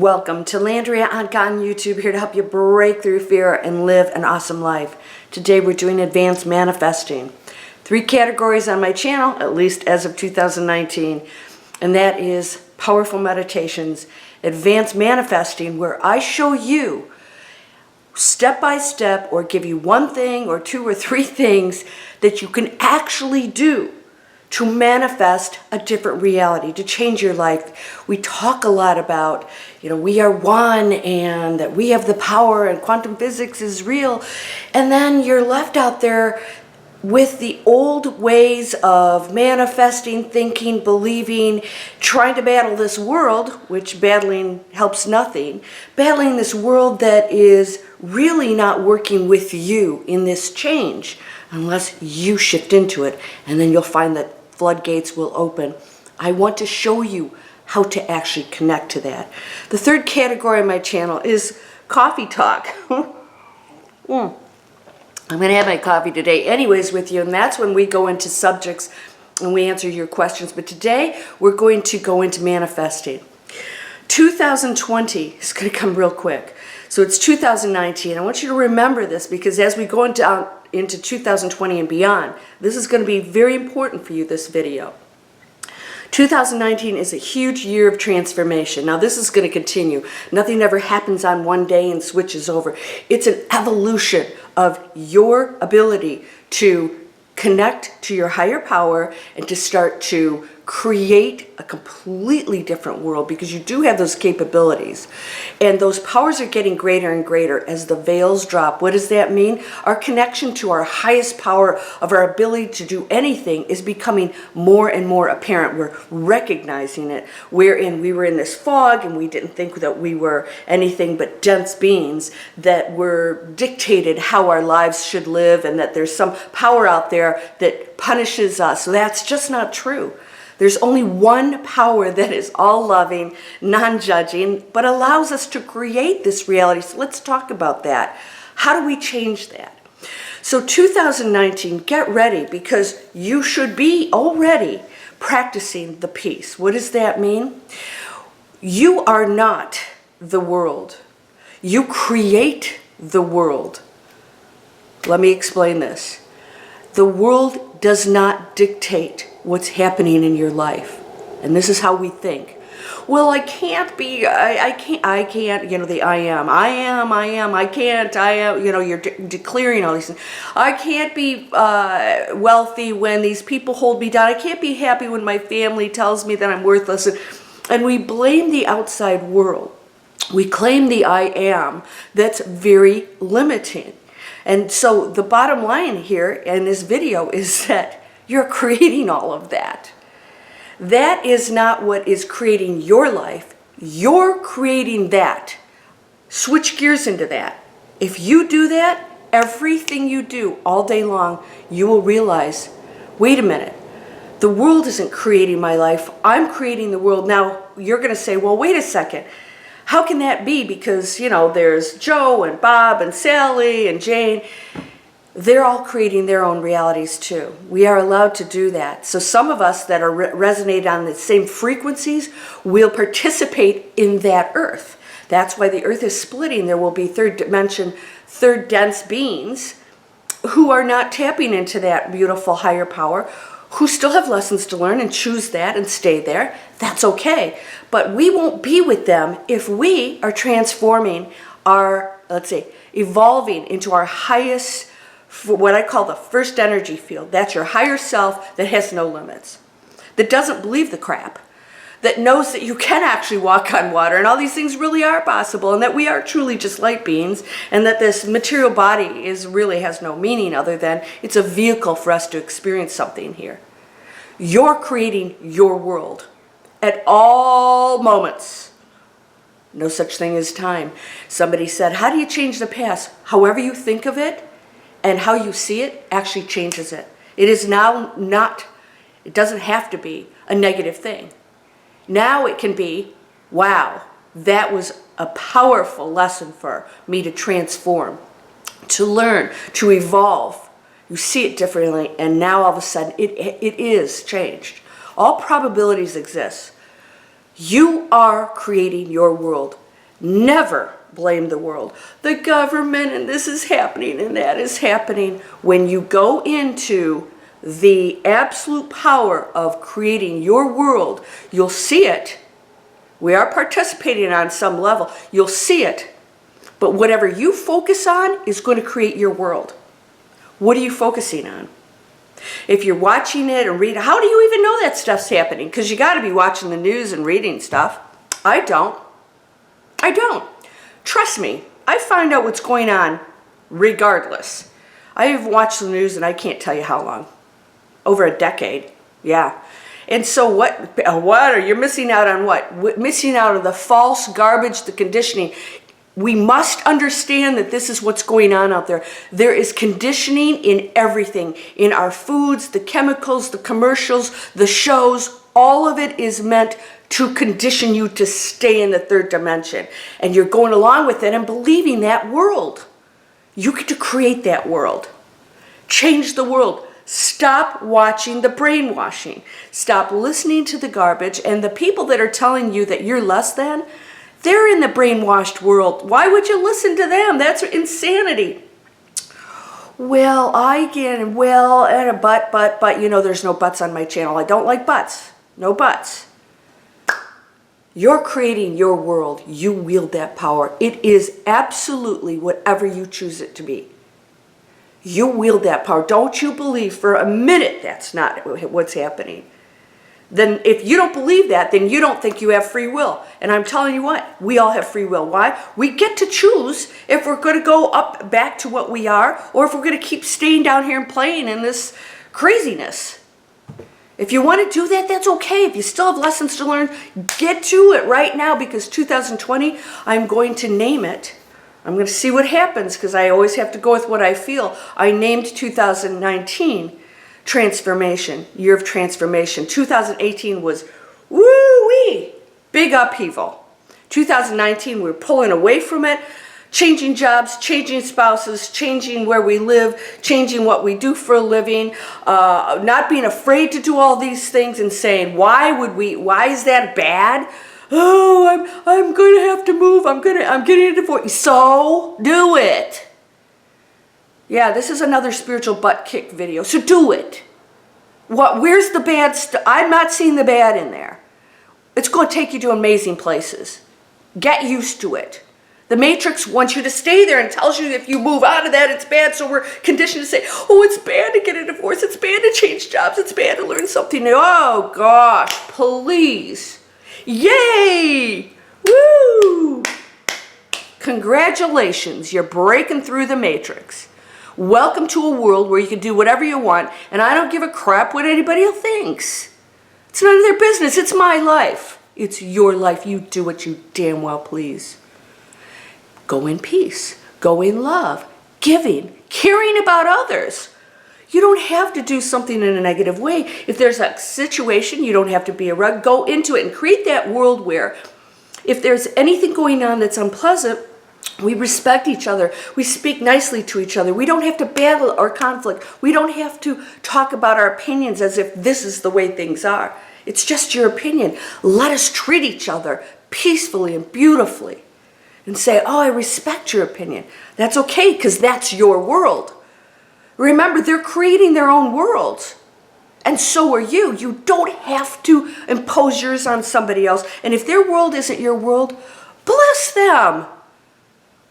Welcome to Landria Onkka on YouTube, here to help you break through fear and live an awesome life. Today we're doing advanced manifesting. 3 categories on my channel, at least as of 2019, and that is powerful meditations, advanced manifesting, where I show you step by step or give you one thing or 2 or 3 things that you can actually do to manifest a different reality, to change your life. We talk a lot about, we are one and that we have the power and quantum physics is real. And then you're left out there with the old ways of manifesting, thinking, believing, trying to battle this world, which battling helps nothing, battling this world that is really not working with you in this change unless you shift into it, and then you'll find that floodgates will open. I want to show you how to actually connect to that. The 3rd category on my channel is coffee talk. I'm going to have my coffee today anyways with you, and that's when we go into subjects and we answer your questions. But today we're going to go into manifesting. 2020 is going to come real quick. So it's 2019. I want you to remember this, because as we go into 2020 and beyond, this is going to be very important for you, this video. 2019 is a huge year of transformation. Now this is going to continue. Nothing ever happens on one day and switches over. It's an evolution of your ability to connect to your higher power and to start to create a completely different world, because you do have those capabilities, and those powers are getting greater and greater as the veils drop. What does that mean? Our connection to our highest power of our ability to do anything is becoming more and more apparent. We're recognizing it, wherein we were in this fog and we didn't think that we were anything but dense beings that were dictated how our lives should live, and that there's some power out there that punishes us. So that's just not true. There's only one power that is all-loving, non-judging, but allows us to create this reality. So let's talk about that. How do we change that? So 2019, get ready, because you should be already practicing the peace. What does that mean? You are not the world. You create the world. Let me explain this. The world does not dictate what's happening in your life. And this is how we think. Well, I can't be, I can't, the I am, I can't, I am, you're declaring all these things. I can't be wealthy when these people hold me down. I can't be happy when my family tells me that I'm worthless. And we blame the outside world. We claim the I am that's very limiting. And so the bottom line here in this video is that you're creating all of that. That is not what is creating your life. You're creating that. Switch gears into that. If you do that, everything you do all day long, you will realize, wait a minute, the world isn't creating my life. I'm creating the world. Now, you're going to say, well, wait a second. How can that be? Because, there's Joe and Bob and Sally and Jane. They're all creating their own realities too. We are allowed to do that. So some of us that are resonate on the same frequencies will participate in that earth. That's why the earth is splitting. There will be 3rd dimension, 3rd dense beings who are not tapping into that beautiful higher power, who still have lessons to learn and choose that and stay there. That's okay. But we won't be with them if we are transforming our, evolving into our highest, what I call the first energy field. That's your higher self that has no limits, that doesn't believe the crap, that knows that you can actually walk on water and all these things really are possible, and that we are truly just light beings, and that this material body really has no meaning other than it's a vehicle for us to experience something here. You're creating your world at all moments. No such thing as time. Somebody said, how do you change the past? However you think of it, and how you see it actually changes it. It is now not, it doesn't have to be a negative thing. Now it can be, wow, that was a powerful lesson for me to transform, to learn, to evolve. You see it differently, and now all of a sudden it is changed. All probabilities exist. You are creating your world. Never blame the world. The government, and this is happening and that is happening. When you go into the absolute power of creating your world, you'll see it. We are participating on some level. You'll see it. But whatever you focus on is going to create your world. What are you focusing on? If you're watching it and reading, how do you even know that stuff's happening? Because you got to be watching the news and reading stuff. I don't. Trust me, I find out what's going on regardless. I have watched the news and I can't tell you how long. Over a decade. Yeah. And so what are you missing out on? What? Missing out on the false garbage, the conditioning. We must understand that this is what's going on out there. There is conditioning in everything. In our foods, the chemicals, the commercials, the shows. All of it is meant to condition you to stay in the third dimension. And you're going along with it and believing that world. You get to create that world. Change the world. Stop watching the brainwashing. Stop listening to the garbage. And the people that are telling you that you're less than, they're in the brainwashed world. Why would you listen to them? That's insanity. Well, and a but, you know, there's no buts on my channel. I don't like buts. No buts. You're creating your world. You wield that power. It is absolutely whatever you choose it to be. You wield that power. Don't you believe for a minute that's not what's happening. Then if you don't believe that, then you don't think you have free will. And I'm telling you what, we all have free will. Why? We get to choose if we're going to go up back to what we are, or if we're going to keep staying down here and playing in this craziness. If you want to do that, that's okay. If you still have lessons to learn, get to it right now, because 2020, I'm going to name it. I'm going to see what happens, because I always have to go with what I feel. I named 2019 transformation, year of transformation. 2018 was woo-wee, big upheaval. 2019, we're pulling away from it, changing jobs, changing spouses, changing where we live, changing what we do for a living, not being afraid to do all these things and saying, why is that bad? Oh, I'm going to have to move. I'm getting a divorce. So do it. Yeah, this is another spiritual butt kick video. So do it. Where's the bad stuff? I'm not seeing the bad in there. It's going to take you to amazing places. Get used to it. The Matrix wants you to stay there and tells you if you move out of that, it's bad. So we're conditioned to say, oh, it's bad to get a divorce. It's bad to change jobs. It's bad to learn something new. Oh, gosh, please. Yay! Woo! Congratulations, you're breaking through the Matrix. Welcome to a world where you can do whatever you want, and I don't give a crap what anybody else thinks. It's none of their business. It's my life. It's your life. You do what you damn well please. Go in peace. Go in love. Giving. Caring about others. You don't have to do something in a negative way. If there's a situation, you don't have to be a rug. Go into it and create that world where if there's anything going on that's unpleasant, we respect each other. We speak nicely to each other. We don't have to battle or conflict. We don't have to talk about our opinions as if this is the way things are. It's just your opinion. Let us treat each other peacefully and beautifully and say, oh, I respect your opinion. That's okay, because that's your world. Remember, they're creating their own worlds. And so are you. You don't have to impose yours on somebody else. And if their world isn't your world, bless them.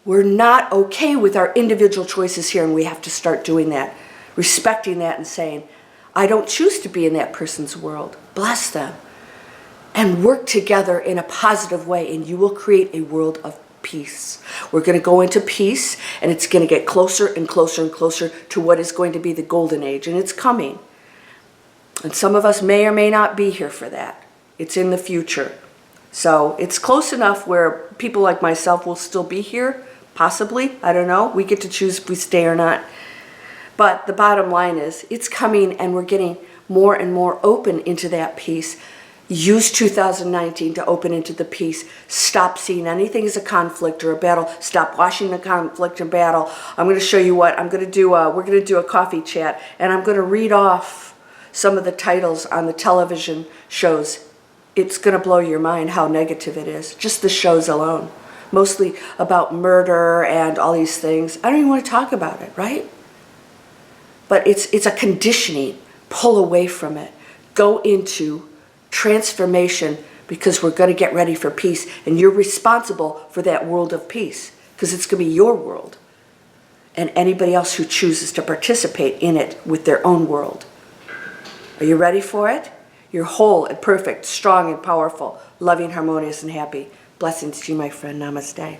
We're not okay with our individual choices here, and we have to start doing that, respecting that and saying, I don't choose to be in that person's world. Bless them. And work together in a positive way, and you will create a world of peace. We're going to go into peace, and it's going to get closer and closer and closer to what is going to be the golden age, and it's coming. And some of us may or may not be here for that. It's in the future. So it's close enough where people like myself will still be here, possibly. I don't know. We get to choose if we stay or not. But the bottom line is, it's coming, and we're getting more and more open into that peace. Use 2019 to open into the peace. Stop seeing anything as a conflict or a battle. Stop watching the conflict and battle. I'm going to show you what I'm going to do. We're going to do a coffee chat, and I'm going to read off some of the titles on the television shows. It's going to blow your mind how negative it is. Just the shows alone. mostly about murder and all these things. I don't even want to talk about it, right? But it's a conditioning. Pull away from it. Go into transformation, because we're going to get ready for peace. And you're responsible for that world of peace, because it's going to be your world. And anybody else who chooses to participate in it with their own world. Are you ready for it? You're whole and perfect, strong and powerful, loving, harmonious, and happy. Blessings to you, my friend. Namaste.